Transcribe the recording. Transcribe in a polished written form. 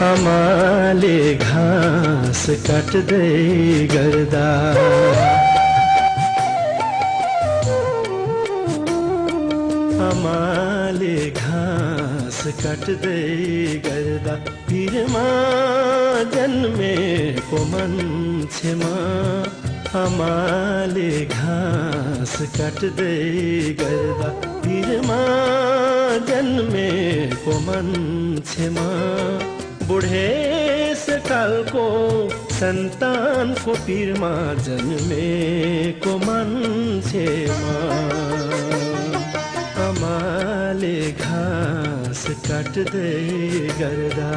आमाले घाँस काट्दै गर्दा आमाले घाँस काट्दै गर्दा पिरमा जन्मेको मान्छेमा आमाले घाँस काट्दै गर्दा पिरमा जन्मेको मान्छेमा बुढेसकालको सन्तानको पिरमा जन्मेको मान्छेमा आमाले घाँस काट्दै गर्दा